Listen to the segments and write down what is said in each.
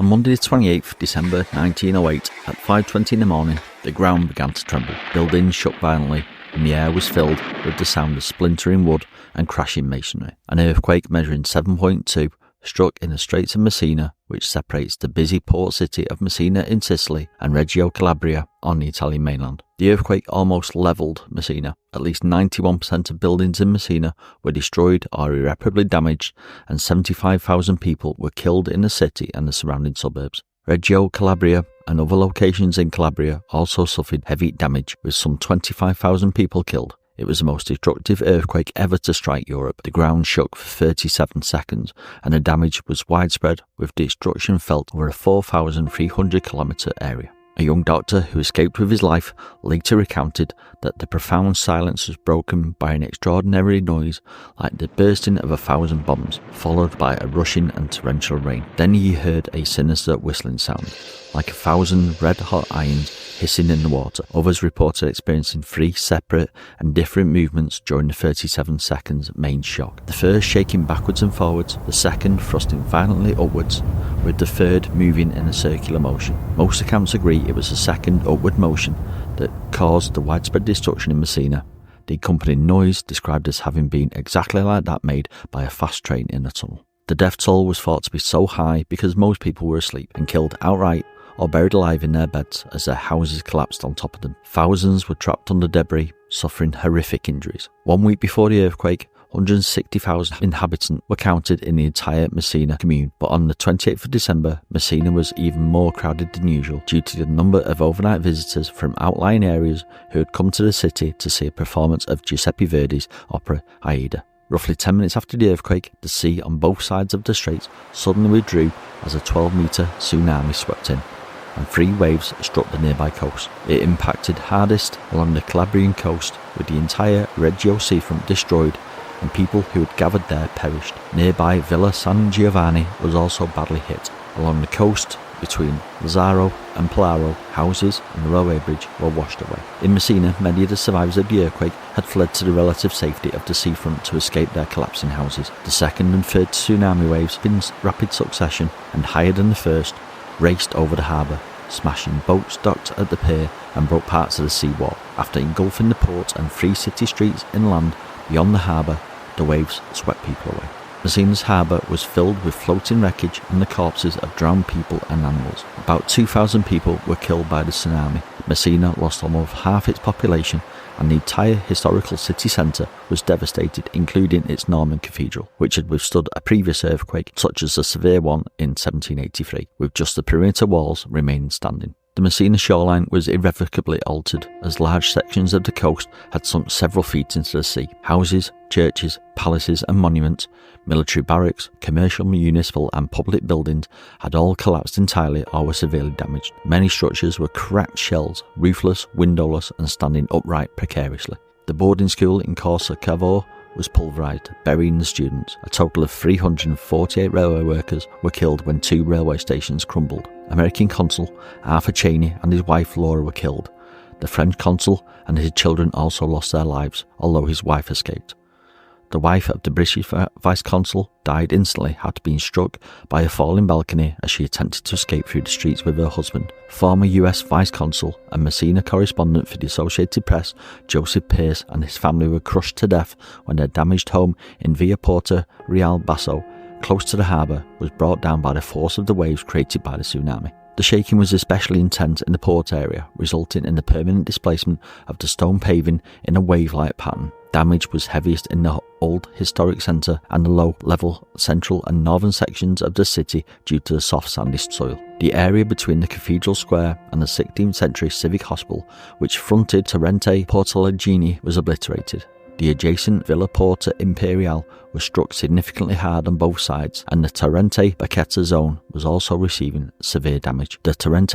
On Monday 28th December 1908 at 5:20 in the morning, the ground began to tremble. Buildings shook violently and the air was filled with the sound of splintering wood and crashing masonry. An earthquake measuring 7.2 struck in the Straits of Messina, which separates the busy port city of Messina in Sicily and Reggio Calabria on the Italian mainland. The earthquake almost levelled Messina. At least 91% of buildings in Messina were destroyed or irreparably damaged, and 75,000 people were killed in the city and the surrounding suburbs. Reggio Calabria and other locations in Calabria also suffered heavy damage, with some 25,000 people killed. It was the most destructive earthquake ever to strike Europe. The ground shook for 37 seconds and the damage was widespread, with destruction felt over a 4,300 kilometre area. A young doctor who escaped with his life later recounted that the profound silence was broken by an extraordinary noise like the bursting of 1,000 bombs, followed by a rushing and torrential rain. Then he heard a sinister whistling sound, like 1,000 red-hot irons hissing in the water. Others reported experiencing 3 separate and different movements during the 37 seconds main shock. The first shaking backwards and forwards, the second thrusting violently upwards, with the third moving in a circular motion. Most accounts agree it was the second upward motion that caused the widespread destruction in Messina. The accompanying noise described as having been exactly like that made by a fast train in a tunnel. The death toll was thought to be so high because most people were asleep and killed outright or buried alive in their beds as their houses collapsed on top of them. Thousands were trapped under debris, suffering horrific injuries. 1 week before the earthquake, 160,000 inhabitants were counted in the entire Messina commune, but on the 28th of December, Messina was even more crowded than usual due to the number of overnight visitors from outlying areas who had come to the city to see a performance of Giuseppe Verdi's opera Aida. Roughly 10 minutes after the earthquake, the sea on both sides of the straits suddenly withdrew as a 12-metre tsunami swept in, and 3 waves struck the nearby coast. It impacted hardest along the Calabrian coast, with the entire Reggio seafront destroyed and people who had gathered there perished. Nearby Villa San Giovanni was also badly hit. Along the coast between Lazzaro and Palaro, houses and the railway bridge were washed away. In Messina, many of the survivors of the earthquake had fled to the relative safety of the seafront to escape their collapsing houses. The second and third tsunami waves, in rapid succession and higher than the first, raced over the harbour, smashing boats docked at the pier and broke parts of the seawall. After engulfing the port and 3 city streets inland beyond the harbour, the waves swept people away. Messina's harbour was filled with floating wreckage and the corpses of drowned people and animals. About 2,000 people were killed by the tsunami. Messina lost almost half its population, and the entire historical city centre was devastated, including its Norman cathedral, which had withstood a previous earthquake, such as the severe one in 1783, with just the perimeter walls remaining standing. The Messina shoreline was irrevocably altered, as large sections of the coast had sunk several feet into the sea. Houses, churches, palaces and monuments, military barracks, commercial, municipal and public buildings had all collapsed entirely or were severely damaged. Many structures were cracked shells, roofless, windowless and standing upright precariously. The boarding school in Corso Cavo was pulverised, burying the students. A total of 348 railway workers were killed when 2 railway stations crumbled. American consul Arthur Cheney and his wife Laura were killed. The French consul and his children also lost their lives, although his wife escaped. The wife of the British vice-consul died instantly after being struck by a falling balcony as she attempted to escape through the streets with her husband. Former US vice-consul and Messina correspondent for the Associated Press, Joseph Pearce, and his family were crushed to death when their damaged home in Via Porta Real Basso, close to the harbour, was brought down by the force of the waves created by the tsunami. The shaking was especially intense in the port area, resulting in the permanent displacement of the stone paving in a wave-like pattern. Damage was heaviest in the old historic centre and the low-level central and northern sections of the city due to the soft sandy soil. The area between the Cathedral Square and the 16th century civic hospital, which fronted Torrente Portalagini, was obliterated. The adjacent Villa Porta Imperial was struck significantly hard on both sides, and the Torrente Bacchetta zone was also receiving severe damage. The 17th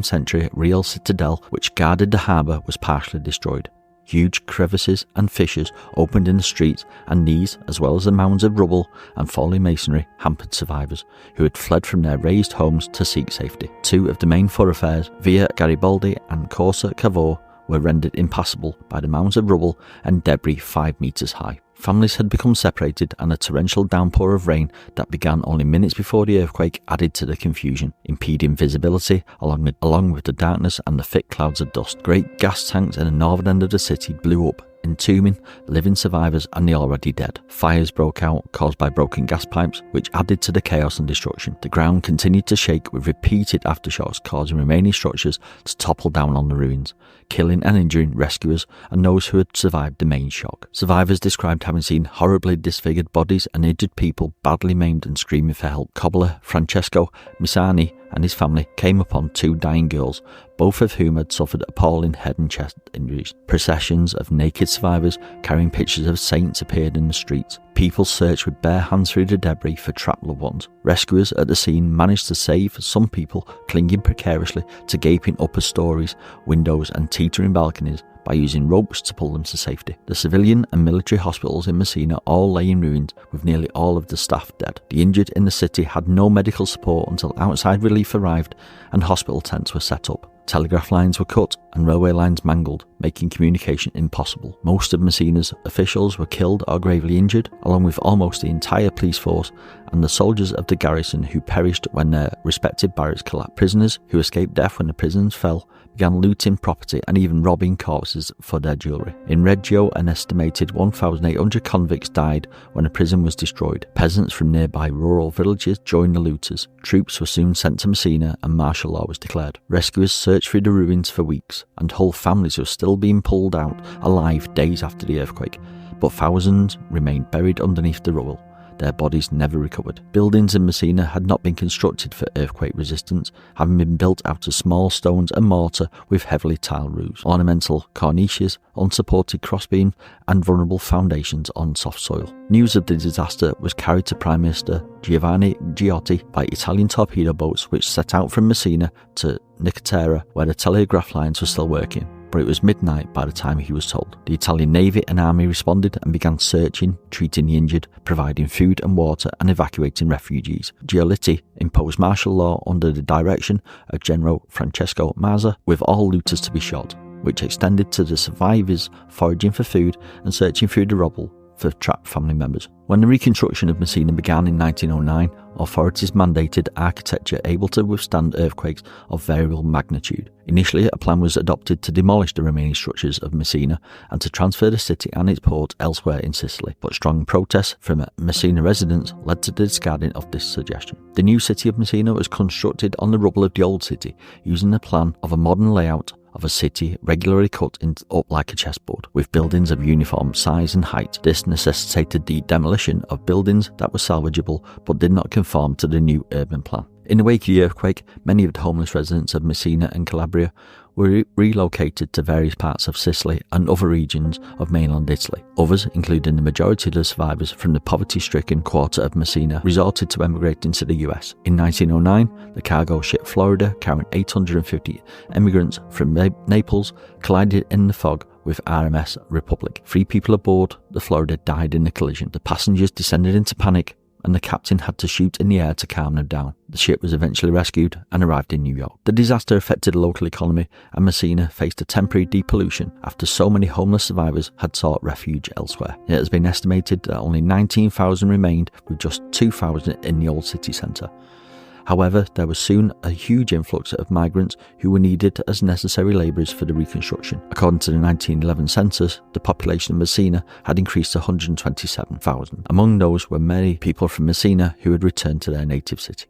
century Real Citadel, which guarded the harbour, was partially destroyed. Huge crevices and fissures opened in the streets, and these, as well as the mounds of rubble and falling masonry, hampered survivors who had fled from their raised homes to seek safety. 2 of the main thoroughfares, Via Garibaldi and Corso Cavo, were rendered impassable by the mounds of rubble and debris 5 metres high. Families had become separated, and a torrential downpour of rain that began only minutes before the earthquake added to the confusion, impeding visibility along with the darkness and the thick clouds of dust. Great gas tanks in the northern end of the city blew up, entombing living survivors and the already dead. Fires broke out, caused by broken gas pipes, which added to the chaos and destruction. The ground continued to shake, with repeated aftershocks causing remaining structures to topple down on the ruins, killing and injuring rescuers and those who had survived the main shock. Survivors described having seen horribly disfigured bodies and injured people badly maimed and screaming for help. Cobbler Francesco Messina and his family came upon 2 dying girls, both of whom had suffered appalling head and chest injuries. Processions of naked survivors carrying pictures of saints appeared in the streets. People searched with bare hands through the debris for trapped loved ones. Rescuers at the scene managed to save some people clinging precariously to gaping upper stories, windows and teetering balconies by using ropes to pull them to safety. The civilian and military hospitals in Messina all lay in ruins, with nearly all of the staff dead. The injured in the city had no medical support until outside relief arrived and hospital tents were set up. Telegraph lines were cut and railway lines mangled, making communication impossible. Most of Messina's officials were killed or gravely injured, along with almost the entire police force and the soldiers of the garrison who perished when their respective barracks collapsed. Prisoners who escaped death when the prisons fell began looting property and even robbing corpses for their jewellery. In Reggio, an estimated 1,800 convicts died when a prison was destroyed. Peasants from nearby rural villages joined the looters. Troops were soon sent to Messina and martial law was declared. Rescuers searched through the ruins for weeks, and whole families were still being pulled out alive days after the earthquake, but thousands remained buried underneath the rubble. Their bodies never recovered. Buildings in Messina had not been constructed for earthquake resistance, having been built out of small stones and mortar with heavily tiled roofs, ornamental cornices, unsupported crossbeams and vulnerable foundations on soft soil. News of the disaster was carried to Prime Minister Giovanni Giotti by Italian torpedo boats which set out from Messina to Nicotera, where the telegraph lines were still working. But it was midnight by the time he was told. The Italian Navy and Army responded and began searching, treating the injured, providing food and water and evacuating refugees. Giolitti imposed martial law under the direction of General Francesco Mazza, with all looters to be shot, which extended to the survivors foraging for food and searching through the rubble for trapped family members. When the reconstruction of Messina began in 1909, authorities mandated architecture able to withstand earthquakes of variable magnitude. Initially, a plan was adopted to demolish the remaining structures of Messina and to transfer the city and its port elsewhere in Sicily, but strong protests from Messina residents led to the discarding of this suggestion. The new city of Messina was constructed on the rubble of the old city, using the plan of a modern layout of a city regularly cut up like a chessboard, with buildings of uniform size and height. This necessitated the demolition of buildings that were salvageable but did not conform to the new urban plan. In the wake of the earthquake, many of the homeless residents of Messina and Calabria were relocated to various parts of Sicily and other regions of mainland Italy. Others, including the majority of the survivors from the poverty-stricken quarter of Messina, resorted to emigrating to the US. In 1909, the cargo ship Florida, carrying 850 immigrants from Naples, collided in the fog with RMS Republic. 3 people aboard the Florida died in the collision. The passengers descended into panic, and the captain had to shoot in the air to calm them down. The ship was eventually rescued and arrived in New York. The disaster affected the local economy, and Messina faced a temporary depollution after so many homeless survivors had sought refuge elsewhere. It has been estimated that only 19,000 remained, with just 2,000 in the old city centre. However, there was soon a huge influx of migrants who were needed as necessary labourers for the reconstruction. According to the 1911 census, the population of Messina had increased to 127,000. Among those were many people from Messina who had returned to their native city.